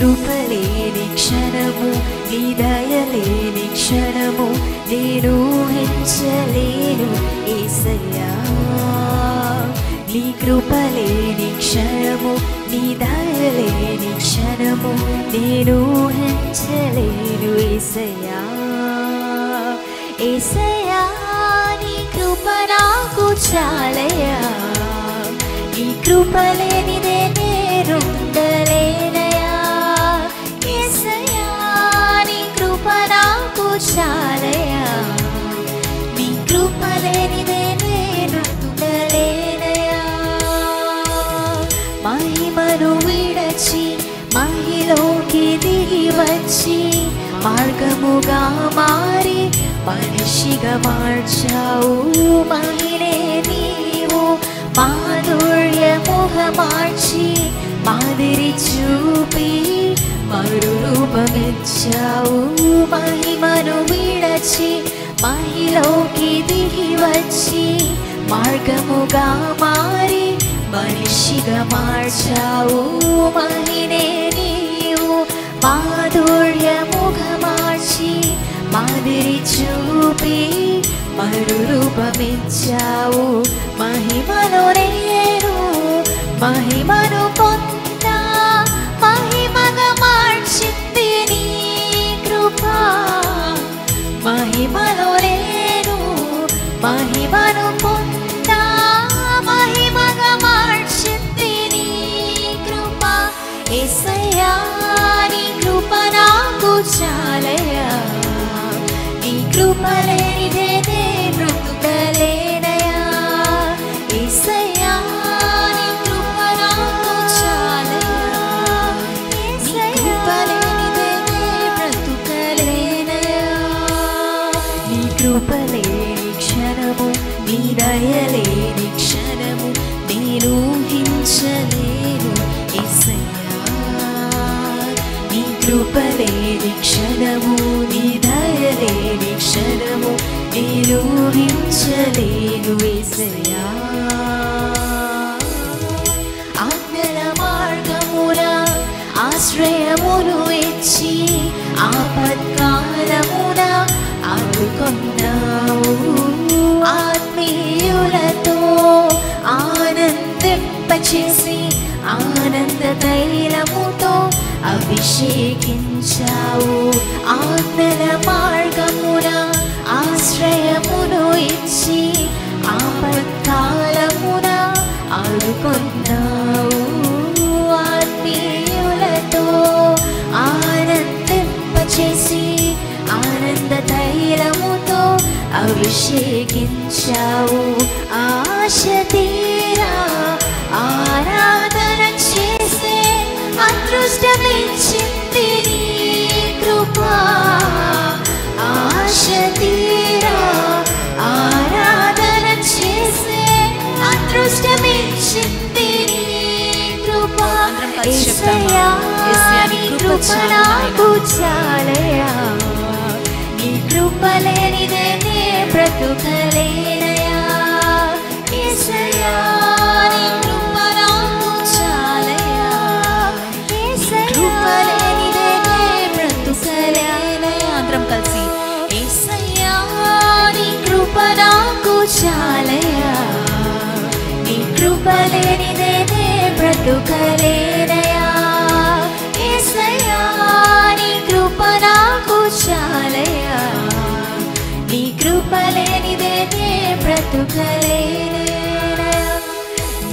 కృపలేని క్షణము నీ దయలేని క్షణము నేను ఊహించలేను యేసయ్యా. నీ కృపలేని క్షణము నీ దయలేని క్షణము నేను ఊహించలేను యేసయ్యా. యేసయ్యా నీ కృప నాకు చాలయ్యా. నీ కృప లేనిదే నేనుండలేనయ్యా. యేసయ్యా నీ కృప నాకు చాలయ్యా. నీ కృప లేనిదే నేనుండలేనయ్యా. మహిమను విడచి మహిలోకి దిగి వచ్చి మార్గముగా మారి మనిషిగా మార్చావు. మహిళే నీవు మాధుర్యముగ మార్చి మాదిరి చూపి మరు రూపమిచ్చావు. మహిమను విడచి మహిలోకి దిగి వచ్చి మార్గముగా మారి మనిషిగా మార్చావు. మహిళే నీవు మాధుర్యముగ మార్చి మాదిరి చూపి మరు రూపమిచ్చావు. మహిమలో నేను మహిమను పొందా మహిమగా మార్చింది నీ కృప. మహిమలో నేను మహిమను పొందా మహిమగా మార్చింది నీ కృప. యేసయ్యా నీ కృప నాకు చాలయ్యా. నీ కృప లేనిదే నే బ్రతుకలేనయ్యా. యేసయ్యా నీ కృప నాకు చాలయ్యా. నీ కృప లేనిదే నే బ్రతుకలేనయ్యా. నీ కృప లేని క్షణము నీ దయలేని క్షణము నేను ఊహించలేను యేసయ్యా. నీ కృప లేని క్షణము నీ దయలేని క్షణము నేను ఊహించలేను యేసయ్యా. ఆజ్ఞల మార్గమున ఆశ్రయమును ఇచ్చి ఆపత్కాలమున ఆదుకొన్నావు. ఆత్మీయులతో ఆనందింపచేసి ఆనంద తైలముతో అభిషేకించావు. ఆజ్ఞల మార్గమున ఆశ్రయమును ఇచ్చి ఆపత్కాలమున ఆదుకొన్నావు. ఆత్మీయులతో ఆనందింపచేసి ఆనంద తైలముతో అభిషేకించావు. ఆశ తీరా ఆరాధన చేసే అదృష్టమిచ్చింది నీ కృప. ఆశ తీరా ఆరాధన చేసే అదృష్టమిచ్చింది నీ కృప. యేసయ్యా నీ కృప నాకు చాలయ్యా. నీ కృప లేనిదే నే బ్రతుకలేనయ్యా. యేసయ్యా నీ కృప నాకు చాలయ్యా. కృప లేనిదే నే బ్రతుకలేనయ్యా. అందరం కలిసి యేసయ్యా నీ కృప నాకు చాలయ్యా. నీ కృప లేనిదే నే బ్రతుకలేనయ్యా. యేసయ్యా నీ కృప నాకు చాలయ్యా. నీ కృప లేనిదే నే బ్రతుకలేనయ్యా.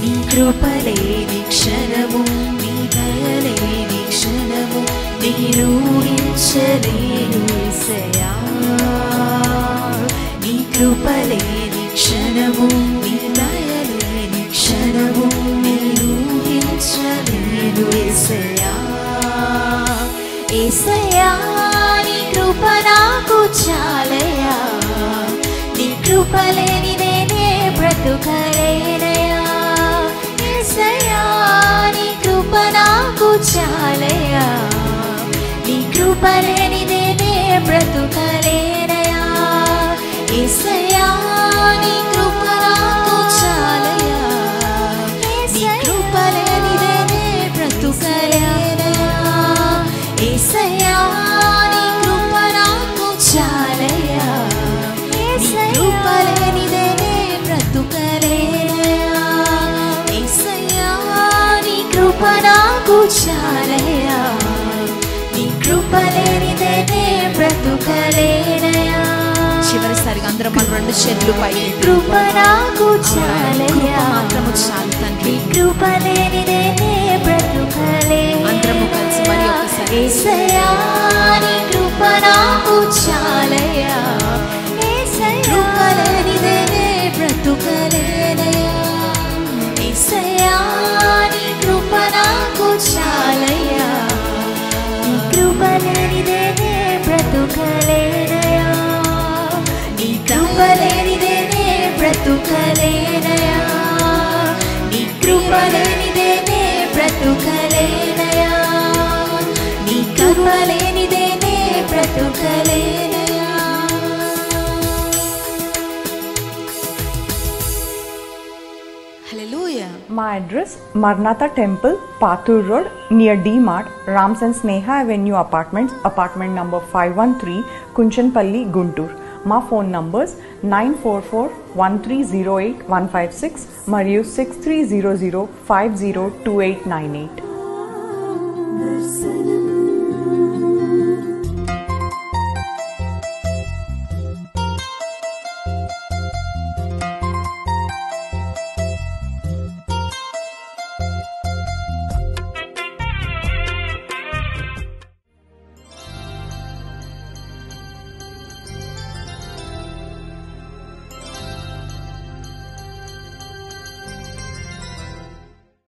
నీ కృప లేని క్షణము నీ దయలేని క్షణము నేను ఊహించలేను యేసయ్యా. నీ కృప లేని క్షణము నీ దయలేని క్షణము నేను ఊహించలేను యేసయ్యా. యేసయ్యా నీ కృప నాకు చాలయ్యా. నీ కృప లేనిదే నే బ్రతుకలేనయ్యా. యేసయ్యా నీ కృప నాకు చాలయ్యా. నీ కృప లేనిదే నే బ్రతుకలేనయ్యా. యేసయ్యా నీ కృప నాకు చాలయ్యా. నీ కృప లేనిదే నే బ్రతుకలేనయ్యా. రెండు చేతులు పైకి కృప నాకు చాలయ్యా మాత్రము చాలు తండ్రి. కృప లేనిదే నే బ్రతుకలేనయ్యా. అందరము కలిసి మరి ఒకసారి యేసయ్యా నీ కృప నాకు చాలయ్యా. యేసయ్యా కృప లేనిదే నే బ్రతుకలేనయ్యా. యేసయ్యా నీ కృప నాకు చాలయ్యా. నీ కృప లేనిదే నే బ్రతుకలేనయ్యా. నీ కృప లేనిదే నే బ్రతుకలేనయ్యా. నీ కృప లేనిదే నే బ్రతుకలేనయ్యా. నీ కృప లేనిదే నే బ్రతుకలేనయ్యా. హల్లెలూయా. My address, Maranatha Temple, Pathur Road, near D-Mart, Rams and Sneha Avenue Apartments, apartment number 513, Kunchanpalli, Guntur. My phone numbers 944-1308-156 మరియు 6300-502898.